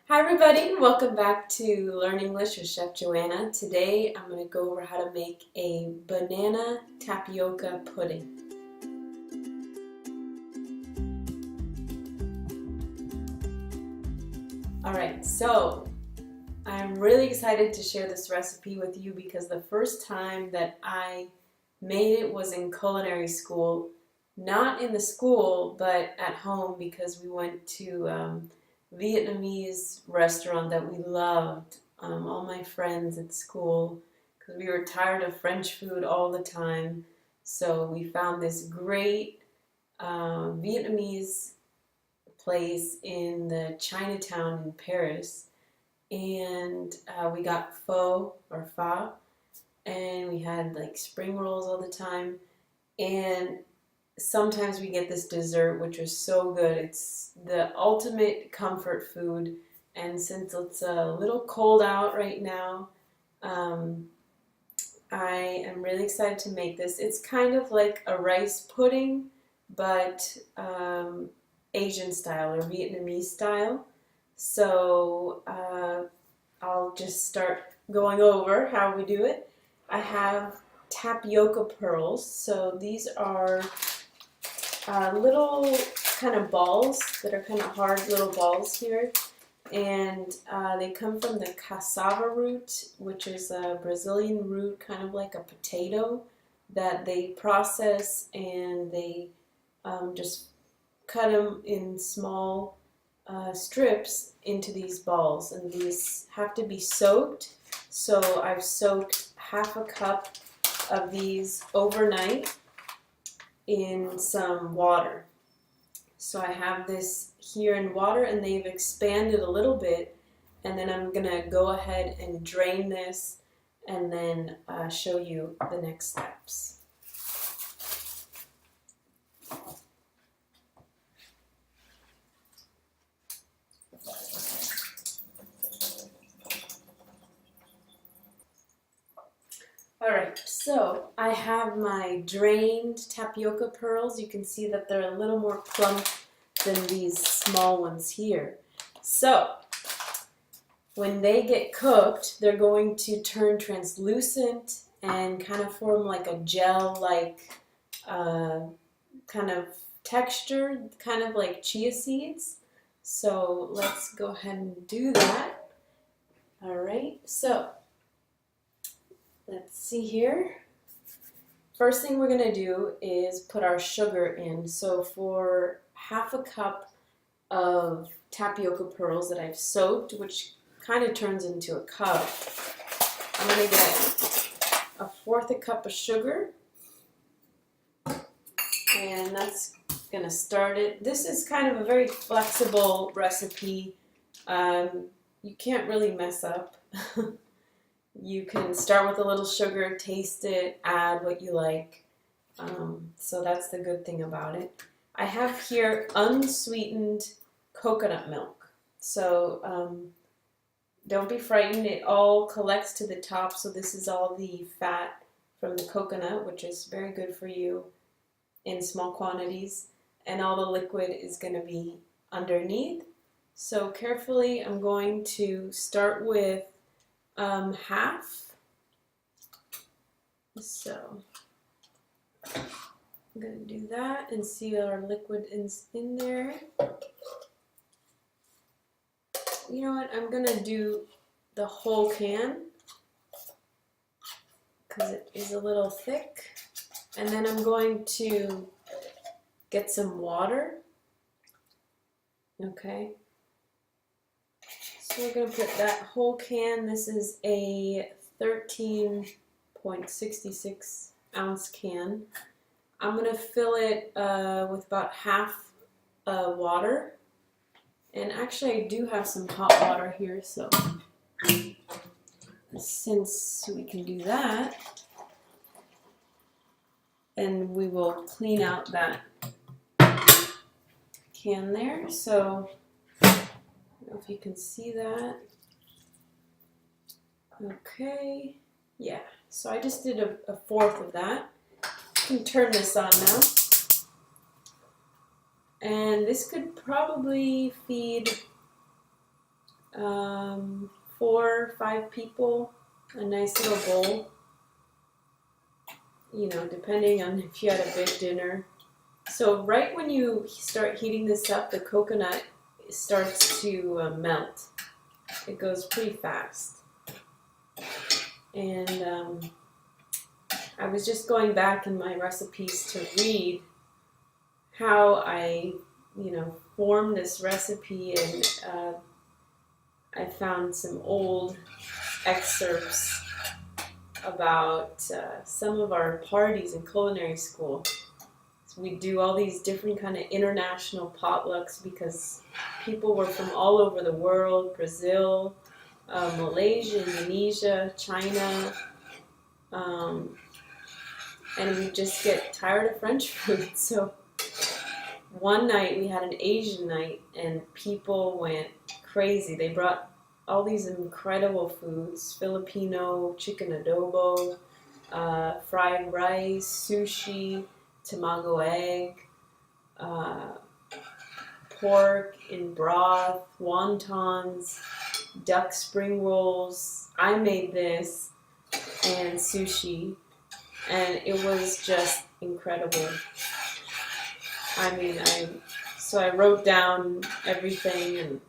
Hi everybody, welcome back to Learn English with Chef Joanna. Today I'm going to go over how to make a banana tapioca pudding. Alright, so I'm really excited to share this recipe with you because the first time that I made it was in culinary school. Not in the school, but at home because we went to Vietnamese restaurant that we loved, all my friends at school, because we were tired of French food all the time. So we found this great Vietnamese place in the Chinatown in Paris, and we got pho, and we had like spring rolls all the time, and sometimes we get this dessert which was so good. It's the ultimate comfort food, and since it's a little cold out right now, I am really excited to make this. It's kind of like a rice pudding, but Asian style or Vietnamese style. So I'll just start going over how we do it. I have tapioca pearls. So these are little kind of balls that are kind of hard little balls here, and they come from the cassava root, which is a Brazilian root, kind of like a potato, that they process, and they just cut them in small strips into these balls, and these have to be soaked. So I've soaked half a cup of these overnight in some water. So I have this here in water, and they've expanded a little bit, and then I'm gonna go ahead and drain this and then show you the next steps. Alright, so I have my drained tapioca pearls. You can see that they're a little more plump than these small ones here. So, when they get cooked, they're going to turn translucent and kind of form like a gel-like kind of texture, kind of like chia seeds. So let's go ahead and do that. Alright, so let's see here. First thing we're going to do is put our sugar in. So for half a cup of tapioca pearls that I've soaked, which kind of turns into a cup, I'm going to get a fourth a cup of sugar, and that's going to start it. This is kind of a very flexible recipe. You can't really mess up. You can start with a little sugar, taste it, add what you like. So that's the good thing about it. I have here unsweetened coconut milk. So don't be frightened, it all collects to the top. So this is all the fat from the coconut, which is very good for you in small quantities. And all the liquid is going to be underneath. So carefully, I'm going to start with half. So I'm going to do that and see our liquid is in there. You know what, I'm going to do the whole can because it is a little thick. And then I'm going to get some water. Okay. So we're going to put that whole can. This is a 13.66 ounce can. I'm going to fill it with about half water. And actually I do have some hot water here, so since we can do that, and we will clean out that can there. So I don't know if you can see that. Okay, yeah, so I just did a fourth of that. You can turn this on now. And this could probably feed 4 or 5 people, a nice little bowl, you know, depending on if you had a big dinner. So right when you start heating this up, the coconut starts to melt. It goes pretty fast. And I was just going back in my recipes to read how I, you know, formed this recipe, and I found some old excerpts about some of our parties in culinary school. So we do all these different kind of international potlucks because people were from all over the world, Brazil, Malaysia, Indonesia, China, and we just get tired of French food. So one night we had an Asian night and people went crazy. They brought all these incredible foods: Filipino chicken adobo, fried rice, sushi, tamago egg, pork in broth, wontons, duck spring rolls. I made this, and sushi, and it was just incredible. I mean, I wrote down everything, and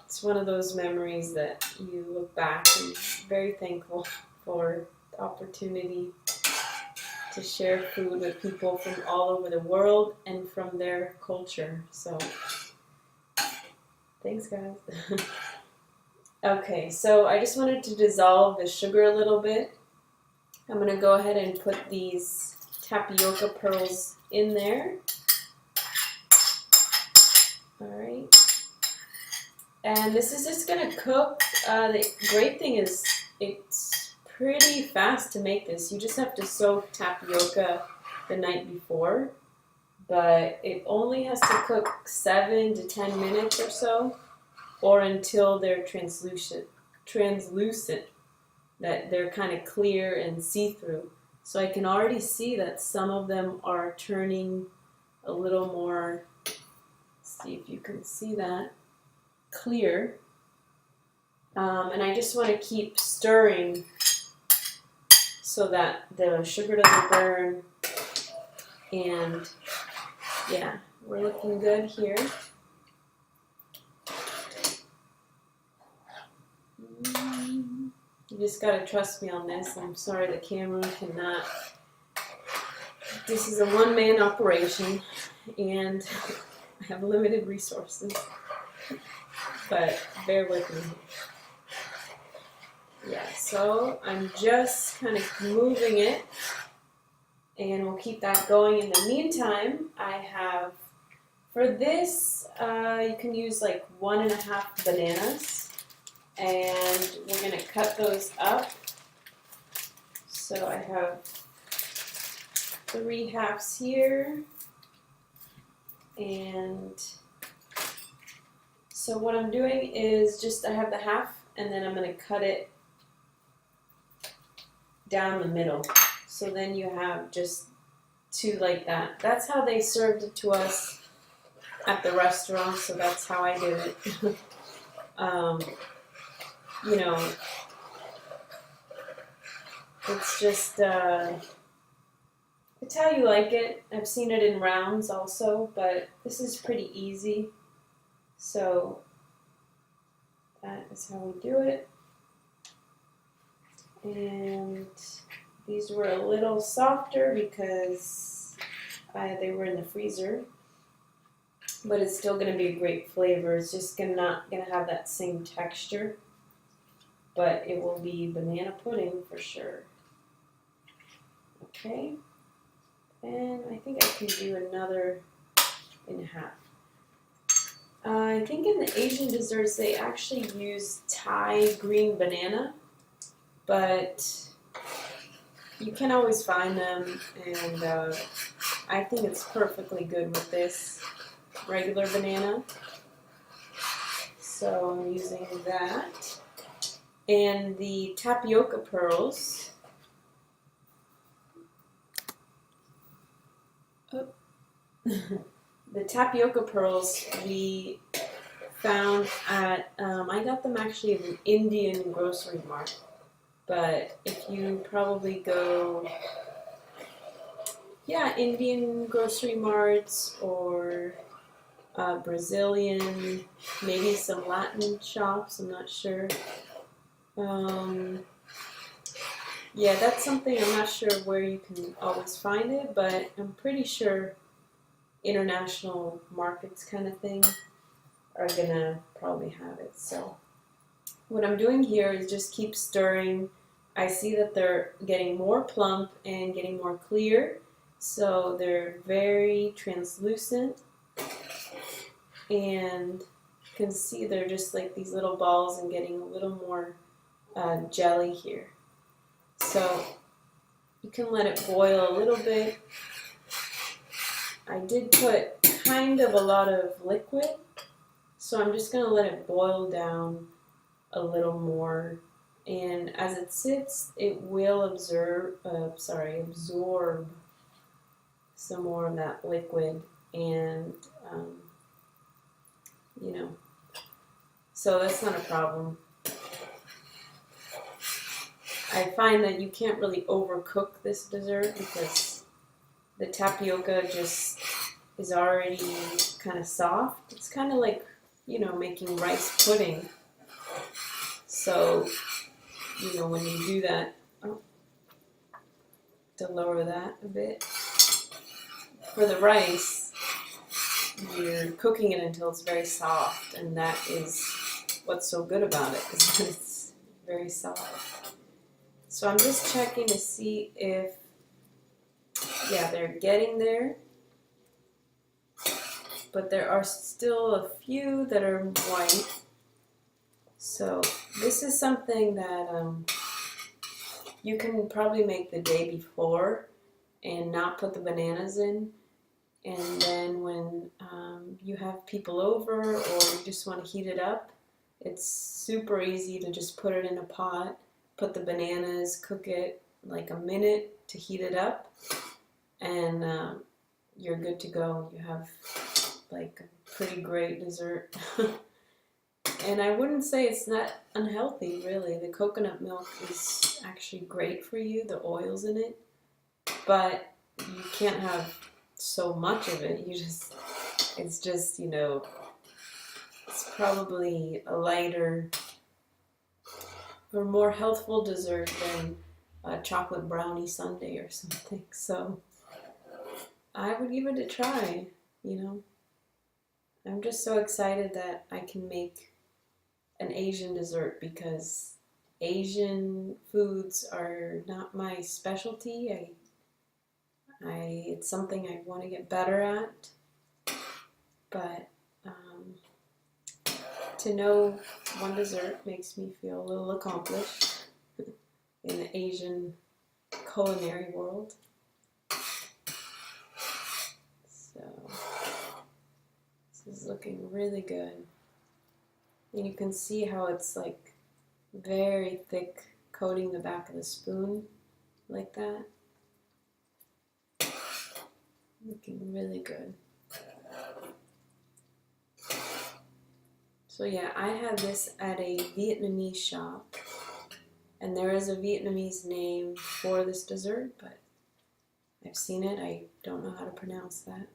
it's one of those memories that you look back and very thankful for the opportunity to share food with people from all over the world and from their culture. So, thanks, guys. Okay, so I just wanted to dissolve the sugar a little bit. I'm going to go ahead and put these tapioca pearls in there. Alright. And this is just going to cook. The great thing is it's pretty fast to make this. You just have to soak tapioca the night before. But it only has to cook 7 to 10 minutes or so, or until they're translucent, that they're kind of clear and see-through. So I can already see that some of them are turning a little more, see if you can see that, clear. And I just want to keep stirring so that the sugar doesn't burn. And yeah, we're looking good here. You just gotta trust me on this. I'm sorry the camera cannot. This is a one-man operation, and I have limited resources. But bear with me. Yeah, so I'm just kind of moving it, and we'll keep that going. In the meantime, I have, for this, you can use like 1.5 bananas. And we're going to cut those up. So I have 3 halves here. And so what I'm doing is just, I have the half, and then I'm going to cut it down the middle. So then you have just 2 like that. That's how they served it to us at the restaurant, so that's how I did it. You know, it's just, it's how you like it. I've seen it in rounds also, but this is pretty easy. So that is how we do it. And these were a little softer because they were in the freezer. But it's still going to be a great flavor. It's just not going to have that same texture. But it will be banana pudding for sure. Okay. And I think I can do another in half. I think in the Asian desserts they actually use Thai green banana, but you can always find them, and I think it's perfectly good with this regular banana. So I'm using that. And the tapioca pearls. Oh. The tapioca pearls, we found at, I got them actually at an Indian grocery mart. But if you probably go, yeah, Indian grocery marts or Brazilian, maybe some Latin shops, I'm not sure. Yeah, that's something I'm not sure where you can always find it, but I'm pretty sure international markets kind of thing are gonna probably have it. So what I'm doing here is just keep stirring. I see that they're getting more plump and getting more clear, so they're very translucent, and you can see they're just like these little balls and getting a little more jelly here. So you can let it boil a little bit. I did put kind of a lot of liquid, so I'm just going to let it boil down a little more. And as it sits, it will absorb some more of that liquid, and so that's not a problem. I find that you can't really overcook this dessert because the tapioca just is already kind of soft. It's kind of like, making rice pudding. So, when you do that, to lower that a bit. For the rice, you're cooking it until it's very soft, and that is what's so good about it, is that it's very soft. So I'm just checking to see if, they're getting there, but there are still a few that are white. So this is something that you can probably make the day before and not put the bananas in. And then when you have people over or you just want to heat it up, it's super easy to just put it in a pot, put the bananas, cook it like a minute to heat it up, and you're good to go. You have like a pretty great dessert. And I wouldn't say it's not unhealthy, really. The coconut milk is actually great for you, the oils in it, but you can't have so much of it. It's just, it's probably a lighter or more healthful dessert than a chocolate brownie sundae or something. So I would give it a try, I'm just so excited that I can make an Asian dessert because Asian foods are not my specialty. It's something I want to get better at, but to know one dessert makes me feel a little accomplished in the Asian culinary world. So this is looking really good. And you can see how it's like very thick, coating the back of the spoon like that. Looking really good. So yeah, I had this at a Vietnamese shop, and there is a Vietnamese name for this dessert, but I've seen it. I don't know how to pronounce that.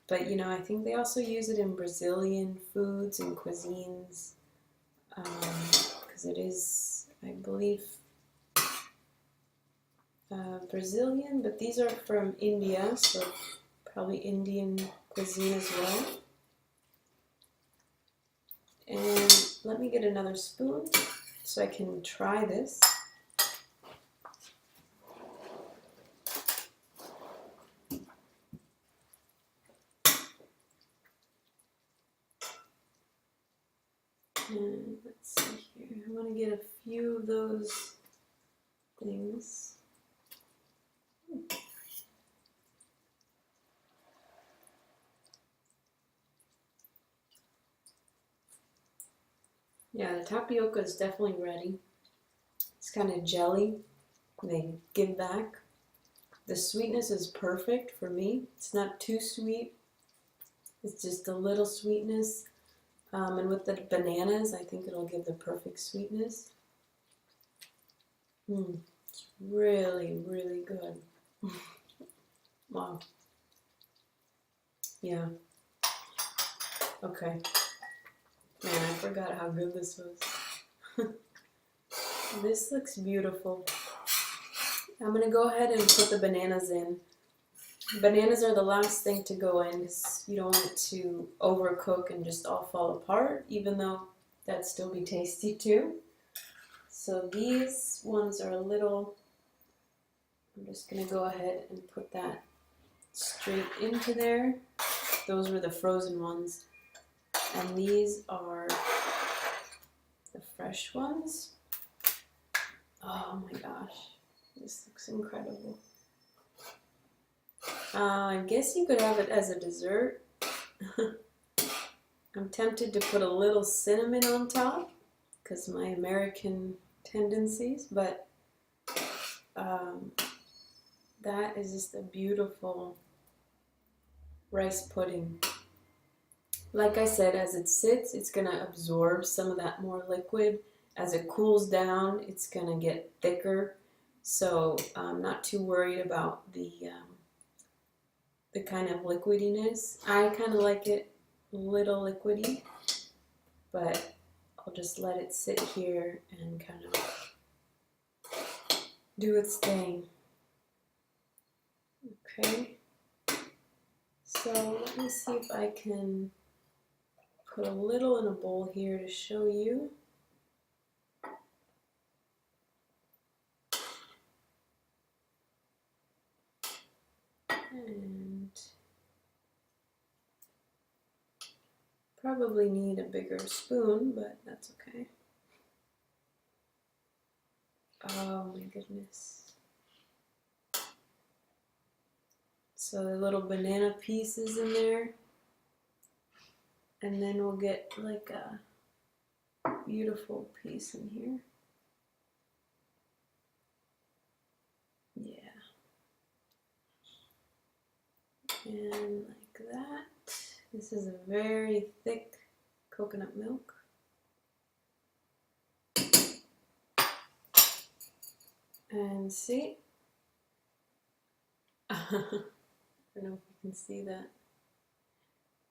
But I think they also use it in Brazilian foods and cuisines, because it is, I believe, Brazilian, but these are from India, so probably Indian cuisine as well. And let me get another spoon so I can try this. And let's see here. I want to get a few of those things. Yeah, the tapioca is definitely ready. It's kind of jelly. They give back. The sweetness is perfect for me. It's not too sweet. It's just a little sweetness. And with the bananas, I think it'll give the perfect sweetness. It's really, really good. Wow. Yeah. Okay. Man, I forgot how good this was. This looks beautiful. I'm gonna go ahead and put the bananas in. Bananas are the last thing to go in because you don't want it to overcook and just all fall apart, even though that'd still be tasty too. So these ones are a little, I'm just gonna go ahead and put that straight into there. Those were the frozen ones. And these are the fresh ones. Oh my gosh, this looks incredible. I guess you could have it as a dessert. I'm tempted to put a little cinnamon on top because my American tendencies, but that is just a beautiful rice pudding. Like I said, as it sits, it's going to absorb some of that more liquid. As it cools down, it's going to get thicker. So I'm not too worried about the kind of liquidiness. I kind of like it a little liquidy, but I'll just let it sit here and kind of do its thing. Okay. So let me see if I can put a little in a bowl here to show you. And probably need a bigger spoon, but that's okay. Oh my goodness. So the little banana pieces in there. And then we'll get like a beautiful piece in here. Yeah. And like that. This is a very thick coconut milk. And see? I don't know if you can see that.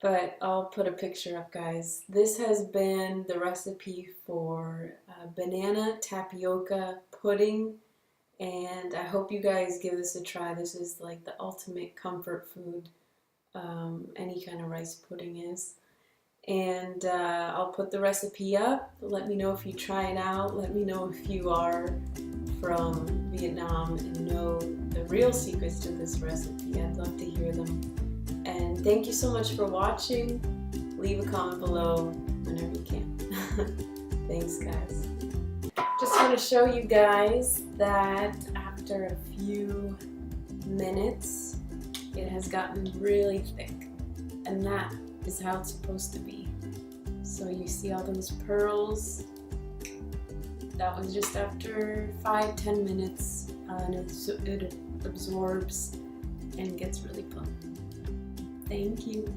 But I'll put a picture up, guys. This has been the recipe for banana tapioca pudding. And I hope you guys give this a try. This is like the ultimate comfort food. Any kind of rice pudding is. And I'll put the recipe up. Let me know if you try it out. Let me know if you are from Vietnam and know the real secrets to this recipe. I'd love to hear them. And thank you so much for watching. Leave a comment below whenever you can. Thanks, guys. Just want to show you guys that after a few minutes, it has gotten really thick. And that is how it's supposed to be. So you see all those pearls? That was just after 5-10 minutes, and it absorbs and gets really plump. Thank you.